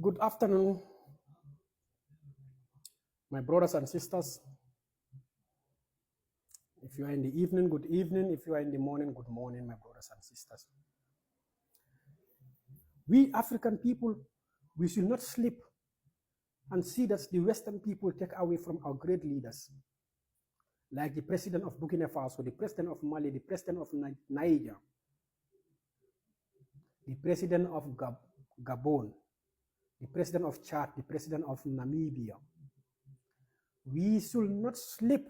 Good afternoon, my brothers and sisters. If you are in the evening, good evening. If you are in the morning, good morning, my brothers and sisters. We African people, we should not sleep and see that the Western people take away from our great leaders, like the president of Burkina Faso, the president of Mali, the president of Niger, the president of Gabon, the president of Chad, the president of Namibia. We should not sleep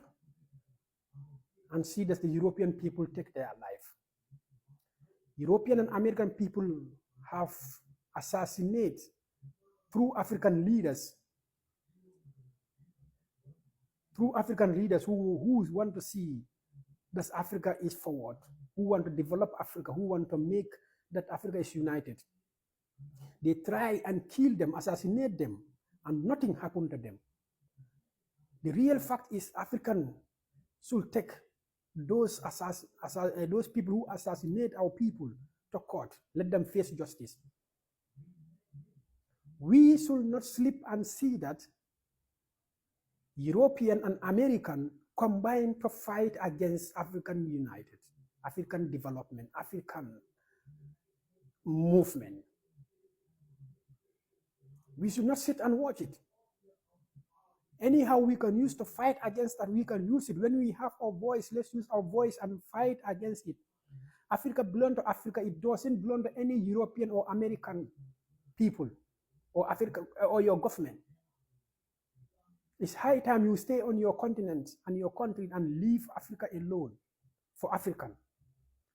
and see that the European people take their life. European and American people have assassinated through African leaders who want to see that Africa is forward, who want to develop Africa, who want to make that Africa is united. They try and kill them, assassinate them, and nothing happened to them. The real fact is African should take those people who assassinate our people to court. Let them face justice. We should not sleep and see that European and American combine to fight against African United, African development, African movement. We should not sit and watch it. Anyhow we can use to fight against that, we can use it. When we have our voice, let's use our voice and fight against it. Africa belongs to Africa. It doesn't belong to any European or American people or Africa or your government. It's high time you stay on your continent and your country and leave Africa alone for African.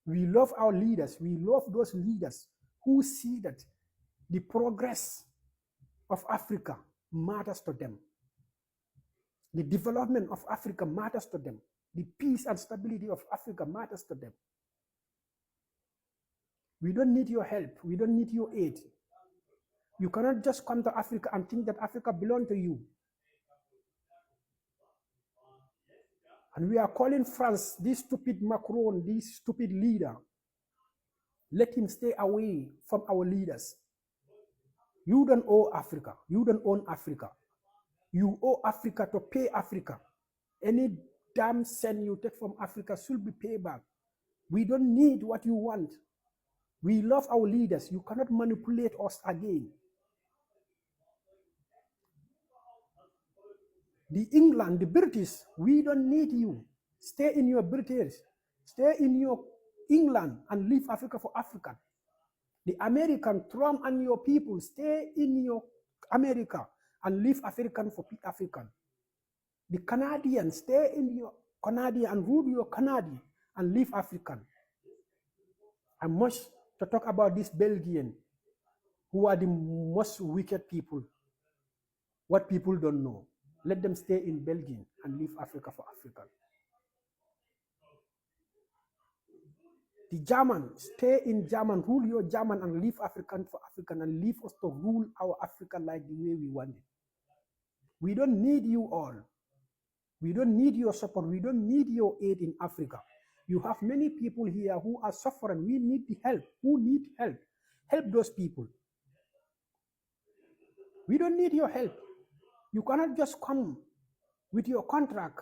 We love our leaders. We love those leaders who see that the progress of Africa matters to them. The development of Africa matters to them. The peace and stability of Africa matters to them. We don't need your help. We don't need your aid. You cannot just come to Africa and think that Africa belongs to you. And we are calling France, this stupid Macron, this stupid leader, let him stay away from our leaders. You don't owe Africa. You don't own Africa. You owe Africa to pay Africa. Any damn cent you take from Africa should be paid back. We don't need what you want. We love our leaders. You cannot manipulate us again. The England, the British, we don't need you. Stay in your British. Stay in your England and leave Africa for African. The American, Trump and your people, stay in your America and leave African for African. The Canadians, stay in your Canadian and rule your Canadian and leave African. And much to talk about these Belgians, who are the most wicked people. What people don't know. Let them stay in Belgium and leave Africa for African. The German, stay in German, rule your German and leave African for African and leave us to rule our Africa like the way we want it. We don't need you all. We don't need your support. We don't need your aid in Africa. You have many people here who are suffering. We need the help. Who need help? Help those people. We don't need your help. You cannot just come with your contract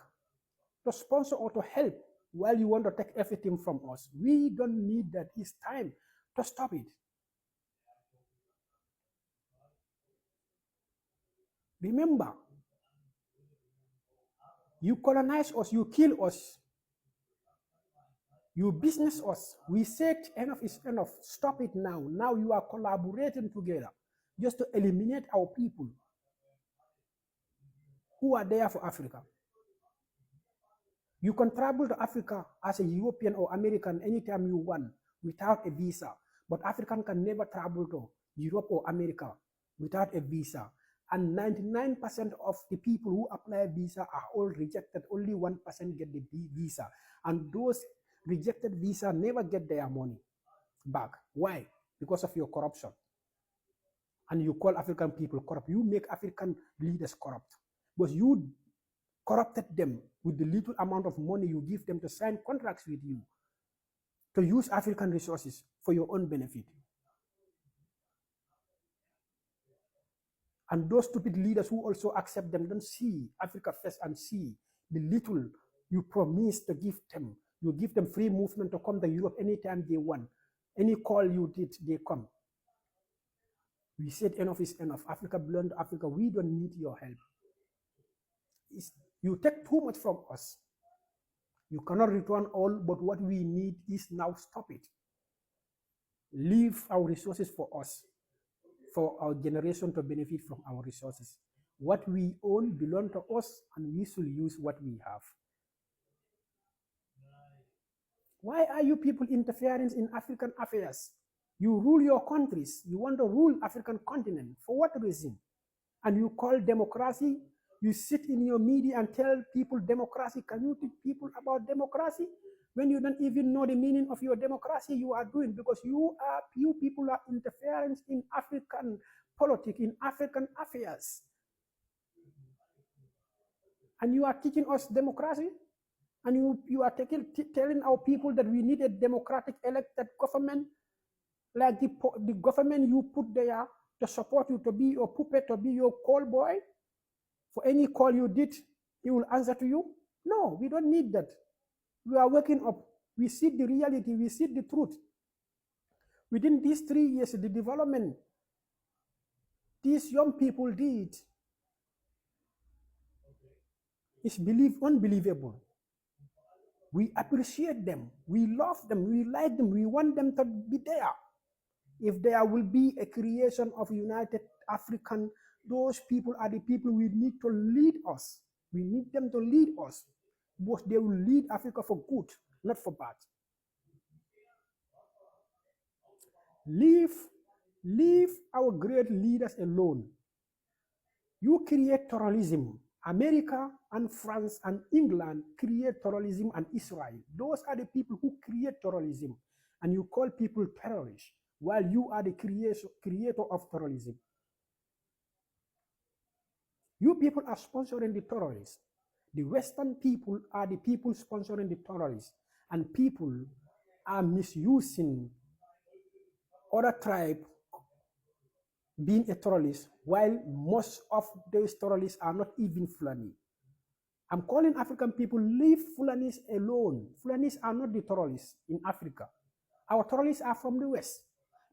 to sponsor or to help while you want to take everything from us. We don't need that. It's time to stop it. Remember, you colonize us, you kill us, you business us. We said enough is enough. Stop it now. Now you are collaborating together just to eliminate our people who are there for Africa. You can travel to Africa as a European or American anytime you want without a visa. But African can never travel to Europe or America without a visa. And 99% of the people who apply visa are all rejected. Only 1% get the visa. And those rejected visa never get their money back. Why? Because of your corruption. And you call African people corrupt. You make African leaders corrupt. Because you corrupted them with the little amount of money you give them to sign contracts with you, to use African resources for your own benefit. And those stupid leaders who also accept them don't see Africa first and see the little you promise to give them. You give them free movement to come to Europe anytime they want. Any call you did, they come. We said enough is enough. Africa belongs to Africa. We don't need your help. You take too much from us. You cannot return all, but what we need is now stop it. Leave our resources for us, for our generation to benefit from our resources. What we own belongs to us, and we should use what we have. Why are you people interfering in African affairs? You rule your countries. You want to rule African continent. For what reason? And you call democracy. You sit in your media and tell people democracy. Can you teach people about democracy? When you don't even know the meaning of your democracy you are doing, because you people are interfering in African politics, in African affairs. And you are teaching us democracy? And you are telling our people that we need a democratic elected government, like the government you put there to support you, to be your puppet, to be your call boy. For any call you did, he will answer to you. No, we don't need that. We are waking up. We see the reality. We see the truth. Within these 3 years, the development these young people did is unbelievable. We appreciate them. We love them. We like them. We want them to be there. If there will be a creation of United African, those people are the people we need to lead us. We need them to lead us, because they will lead Africa for good, not for bad. Leave our great leaders alone. You create terrorism. America and France and England create terrorism, and Israel. Those are the people who create terrorism. And you call people terrorists while you are the creator of terrorism. You people are sponsoring the terrorists. The Western people are the people sponsoring the terrorists. And people are misusing other tribe being a terrorist, while most of those terrorists are not even Fulani. I'm calling African people, leave Fulanis alone. Fulanis are not the terrorists in Africa. Our terrorists are from the West.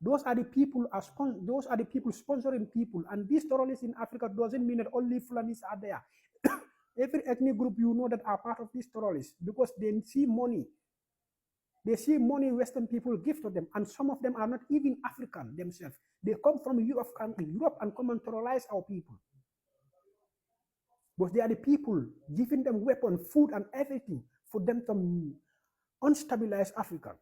Those are the people sponsoring people. And these terrorists in Africa doesn't mean that only Fulanis are there. Every ethnic group you know that are part of these terrorists, because they see money. They see money Western people give to them, and some of them are not even African themselves. They come from Europe and come and terrorize our people. But they are the people giving them weapons, food, and everything for them to unstabilize Africa.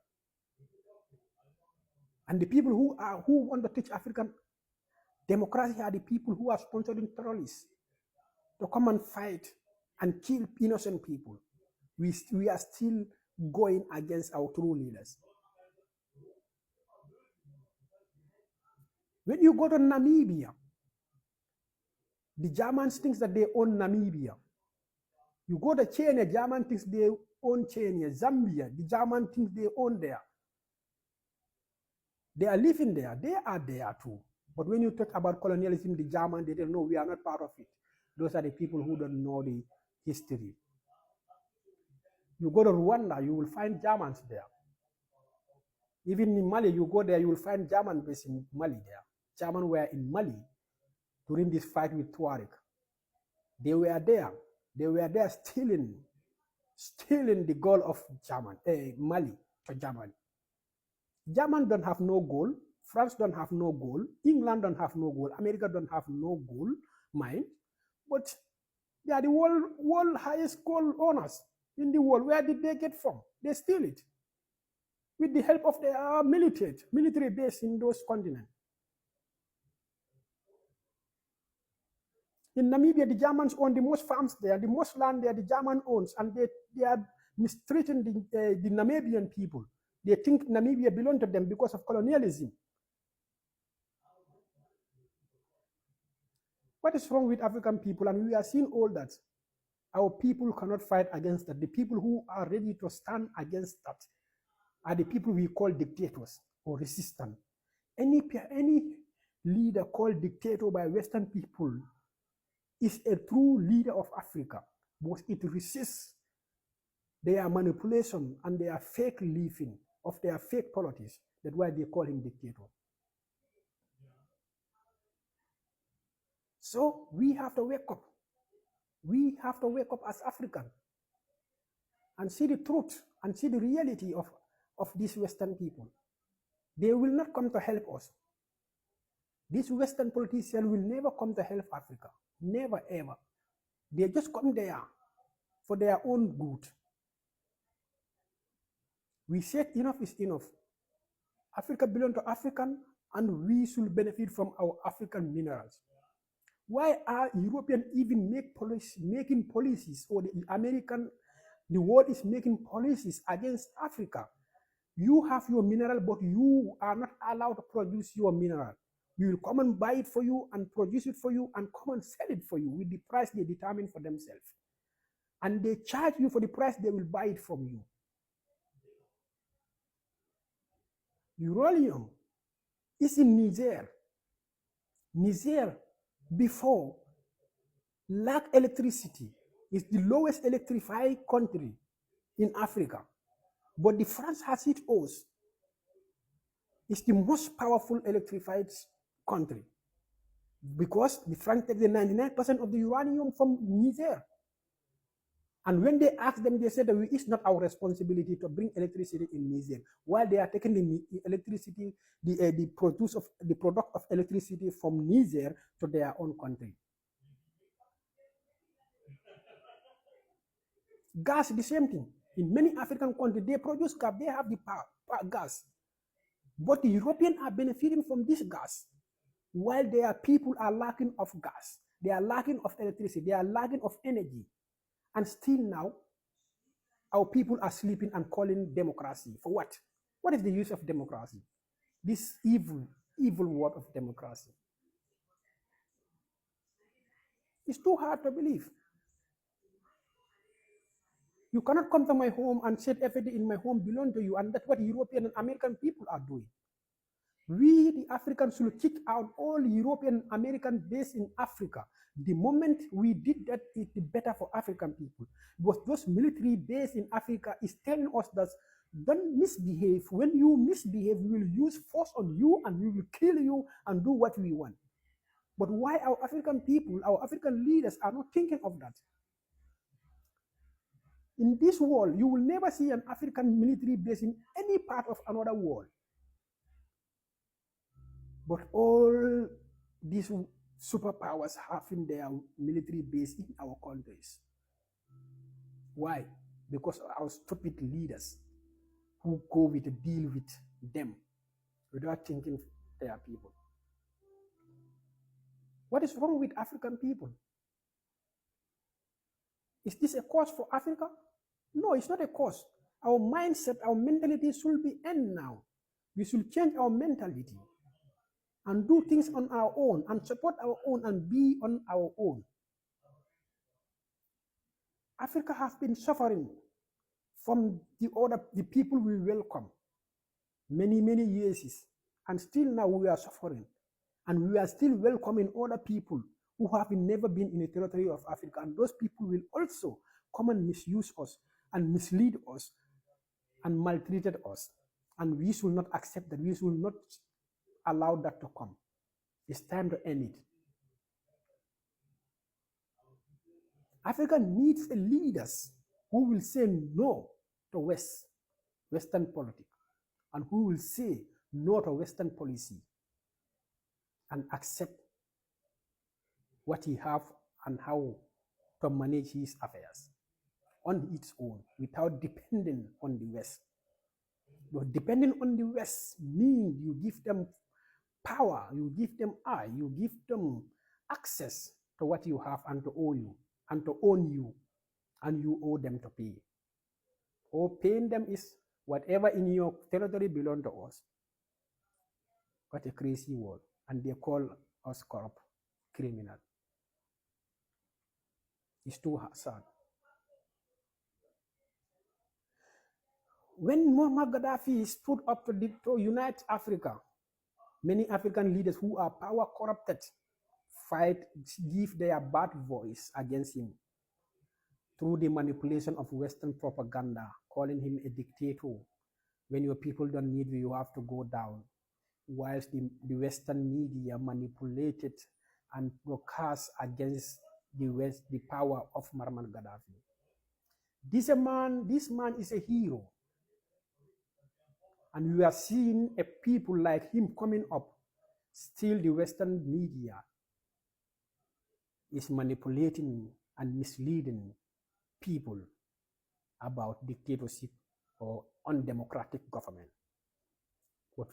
And the people who want to teach African democracy are the people who are sponsoring terrorists to come and fight and kill innocent people. We are still going against our true leaders. When you go to Namibia, the Germans think that they own Namibia. You go to Kenya, German thinks they own Kenya. Zambia, the German thinks they own there. They are living there. They are there too. But when you talk about colonialism, the German, they don't know, we are not part of it. Those are the people who don't know the history. You go to Rwanda, you will find Germans there. Even in Mali, you go there, you will find German based in Mali there. Germans were in Mali during this fight with Tuareg. They were there. They were there stealing the gold of Mali to Germany. Germans don't have no gold. France don't have no gold. England don't have no gold. America don't have no gold mine. But they are the world highest gold owners in the world. Where did they get from? They steal it with the help of their military base in those continents. In Namibia, the Germans own the most farms there, the most land there, the German owns, and they are mistreating the Namibian people. They think Namibia belongs to them because of colonialism. What is wrong with African people? And we are seeing all that. Our people cannot fight against that. The people who are ready to stand against that are the people we call dictators or resistant. Any leader called dictator by Western people is a true leader of Africa, because it resists their manipulation and their fake living of their fake politics. That's why they call him dictator. So we have to wake up. We have to wake up as African and see the truth and see the reality of these Western people. They will not come to help us. These Western politicians will never come to help Africa. Never, ever. They just come there for their own good. We said enough is enough. Africa belongs to African, and we should benefit from our African minerals. Why are Europeans even making policies, or the world is making policies against Africa? You have your mineral, but you are not allowed to produce your mineral. We will come and buy it for you and produce it for you and come and sell it for you with the price they determine for themselves. And they charge you for the price they will buy it from you. Uranium is in Niger. Niger, before, lacked electricity. It's the lowest electrified country in Africa. But the France has it also. It's the most powerful electrified country, because the France takes the 99% of the uranium from Niger. And when they ask them, they said that it's not our responsibility to bring electricity in Niger, while they are taking the electricity, the product of electricity from Niger to their own country. Gas, the same thing. In many African countries, they produce gas, they have the gas. But the Europeans are benefiting from this gas, while their people are lacking of gas. They are lacking of electricity. They are lacking of energy. And still now, our people are sleeping and calling democracy. For what? What is the use of democracy? This evil word of democracy. It's too hard to believe. You cannot come to my home and say everything in my home belongs to you, and that's what European and American people are doing. We, the Africans, should kick out all European American based in Africa. The moment we did that, it's better for African people. Because those military based in Africa is telling us that don't misbehave. When you misbehave, we will use force on you and we will kill you and do what we want. But why our African people, our African leaders are not thinking of that? In this world, you will never see an African military base in any part of another world. But all these superpowers having their military base in our countries. Why? Because of our stupid leaders who go with deal with them without thinking their people. What is wrong with African people? Is this a cause for Africa? No, it's not a cause. Our mindset, our mentality should be end now. We should change our mentality and do things on our own and support our own and be on our own. Africa has been suffering from the people we welcome many years, and still now we are suffering, and we are still welcoming other people who have never been in the territory of Africa, and those people will also come and misuse us and mislead us and maltreated us, and we should not accept that. We should not allow that to come. It's time to end it. Africa needs leaders who will say no to Western politics, and who will say no to Western policy and accept what he have and how to manage his affairs on its own without depending on the West. But depending on the West means you give them power, you give them you give them access to what you have and to owe you and to own you, and you owe them to pay. Or paying them is whatever in your territory belongs to us. What a crazy world. And they call us corrupt, criminal. It's too sad. When Muammar Gaddafi stood up to unite Africa, Many African leaders who are power corrupted give their bad voice against him through the manipulation of Western propaganda, calling him a dictator. When your people don't need you, you have to go down. Whilst the Western media manipulated and broadcast against the power of Muammar Gaddafi. This man is a hero. And we are seeing a people like him coming up. Still, the Western media is manipulating and misleading people about dictatorship or undemocratic government. But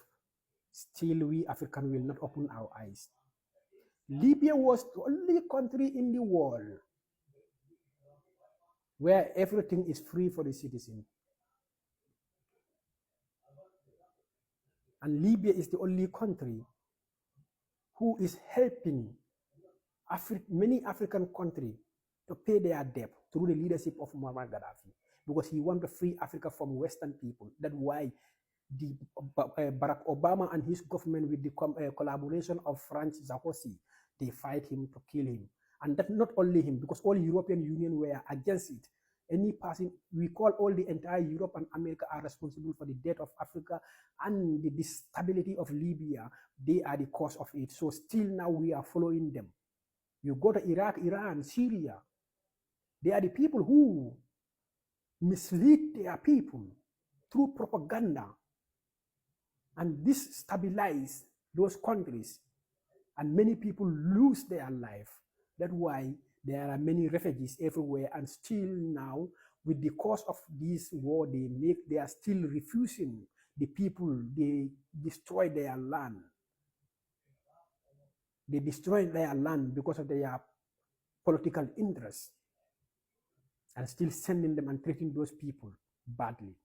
still, we Africans will not open our eyes. Libya was the only country in the world where everything is free for the citizen. And Libya is the only country who is helping many African countries to pay their debt through the leadership of Muammar Gaddafi, because he wants to free Africa from Western people. That's why Barack Obama and his government, with the collaboration of Franz Sarkozy, they fight him to kill him. And that's not only him, because all European Union were against it. Any person, we call all the entire Europe and America are responsible for the death of Africa and the instability of Libya. They are the cause of it. So still now we are following them. You go to Iraq, Iran, Syria. They are the people who mislead their people through propaganda. And this stabilizes those countries. And many people lose their life. That's why there are many refugees everywhere. And still now, with the cause of this war they are still refusing the people. They destroy their land. They destroy their land because of their political interests, and still sending them and treating those people badly.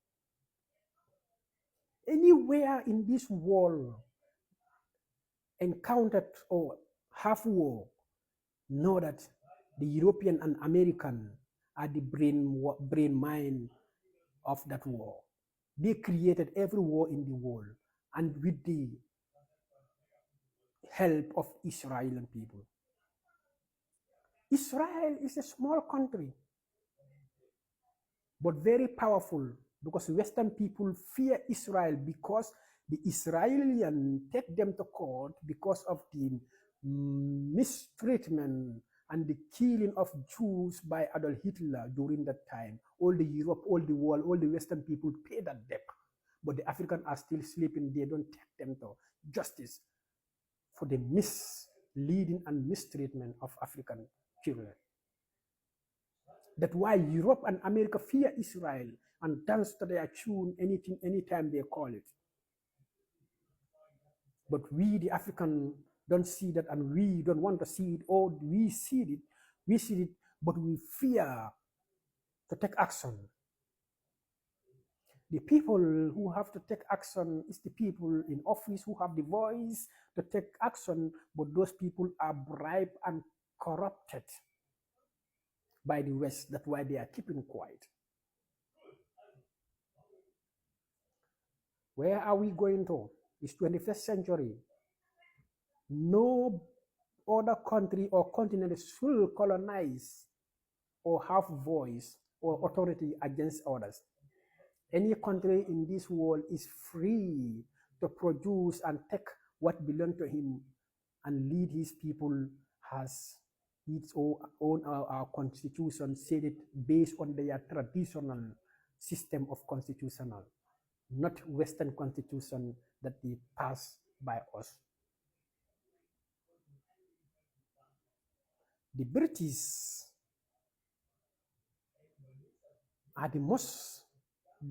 Anywhere in this world encountered or have war, know that the European and American are the brain mind of that war. They created every war in the world, and with the help of Israeli people. Israel is a small country, but very powerful, because Western people fear Israel because the Israelis take them to court because of the mistreatment and the killing of Jews by Adolf Hitler during that time. All the Europe, all the world, all the Western people pay that debt. But the Africans are still sleeping. They don't take them to justice for the misleading and mistreatment of African children. That's why Europe and America fear Israel and dance to their tune anytime they call it. But we, the African, don't see that, and we don't want to see it, or we see it, but we fear to take action. The people who have to take action is the people in office who have the voice to take action, but those people are bribed and corrupted by the West. That's why they are keeping quiet. Where are we going to? It's 21st century. No other country or continent should colonize or have voice or authority against others. Any country in this world is free to produce and take what belongs to him and lead his people as its own our constitution said it, based on their traditional system of constitutional, not Western constitution that they pass by us. The British are the most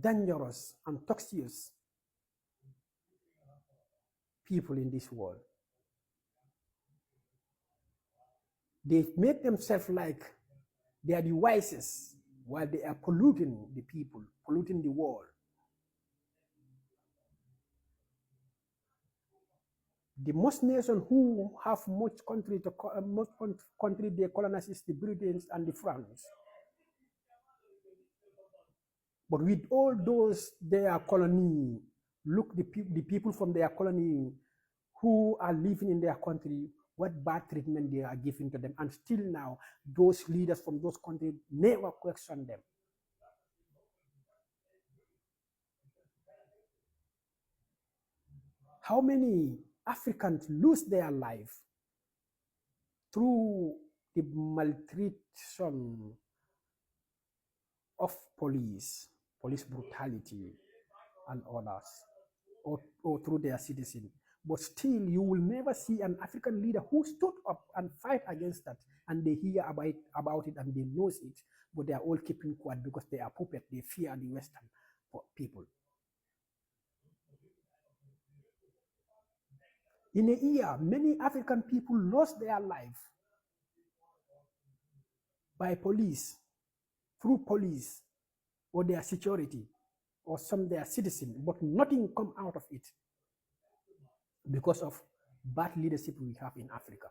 dangerous and toxic people in this world. They make themselves like they are the wisest, while they are polluting the people, polluting the world. The most nation who have much country they colonize is the Britons and the France. But with all those their colony, look, the people from their colony who are living in their country, what bad treatment they are giving to them. And still now, those leaders from those countries never question them. How many Africans lose their life through the maltreatment of police brutality, and others, or through their citizens. But still, you will never see an African leader who stood up and fight against that, and they hear about it and they know it, but they are all keeping quiet because they are puppets. They fear the Western people. In a year, many African people lost their life by police, through police, or their security, or some their citizens, but nothing come out of it because of bad leadership we have in Africa.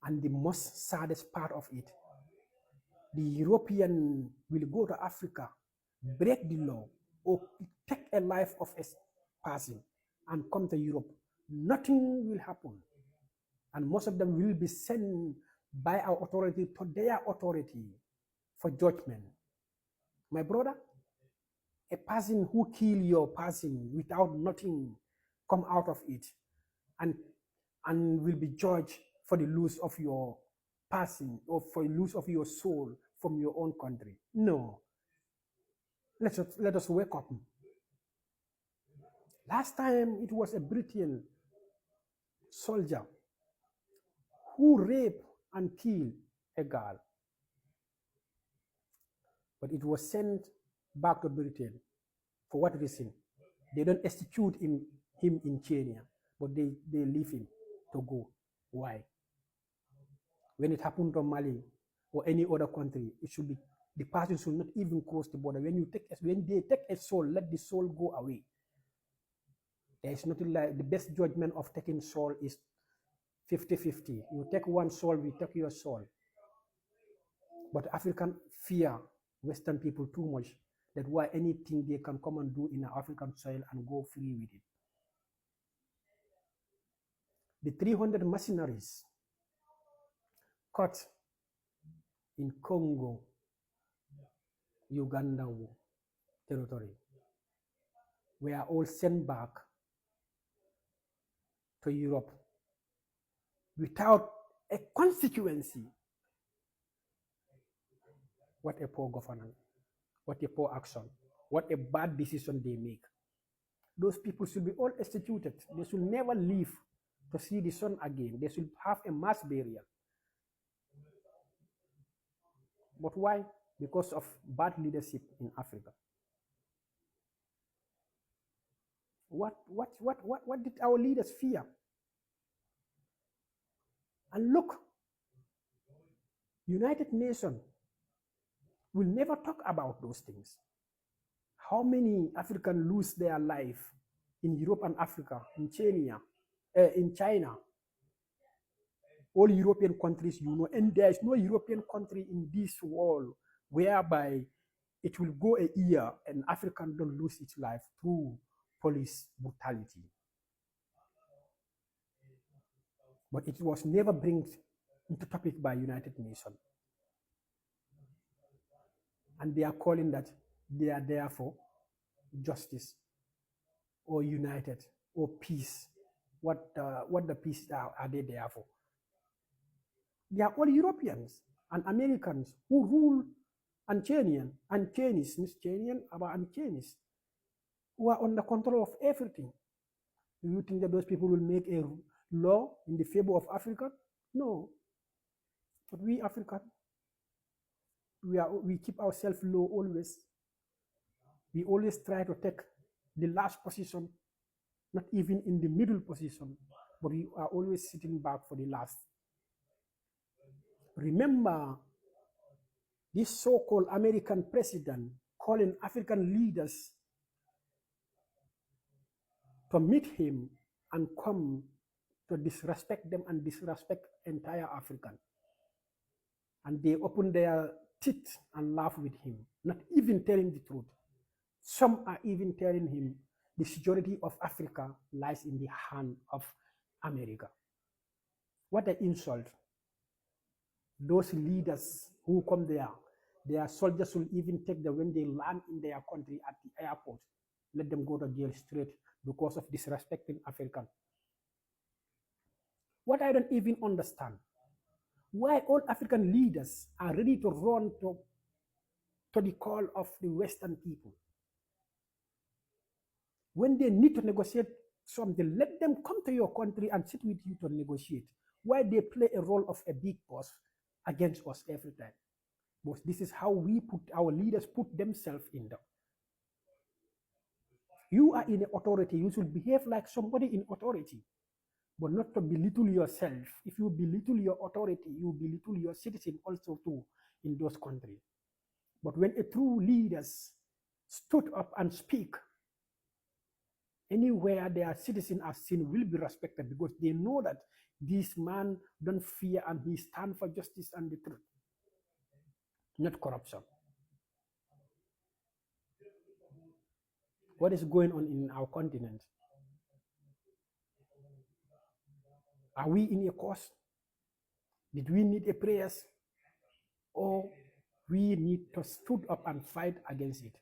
And the most saddest part of it, the European will go to Africa, break the law, or take a life of a person and come to Europe. Nothing will happen. And most of them will be sent by our authority to their authority for judgment. My brother, a person who kill your person without nothing come out of it and will be judged for the loss of your person or for the loss of your soul from your own country. No. Let us wake up. Last time it was a British soldier who raped and killed a girl. But it was sent back to Britain. For what reason? They don't execute him in Kenya, but they leave him to go. Why? When it happened to Mali or any other country, it should be the person should not even cross the border. When they take a soul, let the soul go away. There is nothing like the best judgment of taking soul is 50-50. You take one soul, we take your soul. But African fear Western people too much. That's why anything they can come and do in an African soil and go free with it. The 300 mercenaries caught in Congo, Uganda territory were all sent back to Europe without a constituency. What a poor governance, what a poor action, what a bad decision they make. Those people should be all executed. They should never live to see the sun again. They should have a mass burial. But why? Because of bad leadership in Africa. What did our leaders fear? And look, United Nations will never talk about those things. How many Africans lose their life in Europe and Africa, in China, all European countries, and there is no European country in this world whereby it will go a year and African don't lose its life through police brutality. But it was never brought into topic by United Nations. And they are calling that they are there for justice or united or peace. What the peace are they there for? They are all Europeans and Americans who rule and Chinese, who are under control of everything. Do you think that those people will make a law in the favor of Africa? No. But we Africans, we keep ourselves low always. We always try to take the last position, not even in the middle position, but we are always sitting back for the last. Remember this so-called American president calling African leaders to meet him and come to disrespect them and disrespect entire African. And they open their teeth and laugh with him, not even telling the truth. Some are even telling him, the security of Africa lies in the hand of America. What an insult. Those leaders who come there, their soldiers will even take them when they land in their country at the airport. Let them go to jail straight because of disrespecting African. What I don't even understand, why all African leaders are ready to run to the call of the Western people. When they need to negotiate something, let them come to your country and sit with you to negotiate. Why they play a role of a big boss against us every time? Because this is how our leaders put themselves in there. You are in authority, you should behave like somebody in authority, but not to belittle yourself. If you belittle your authority, you belittle your citizen also too in those countries. But when a true leaders stood up and speak, anywhere their citizens are seen will be respected because they know that this man don't fear and he stand for justice and the truth, not corruption. What is going on in our continent? Are we in a cause? Did we need a prayers? Or we need to stood up and fight against it?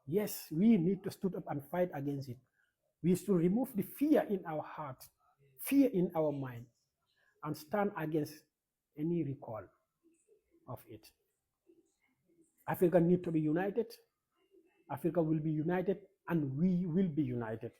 Yes, we need to stood up and fight against it. We should remove the fear in our heart, fear in our mind, and stand against any recall of it. Africa needs to be united. Africa will be united, and we will be united.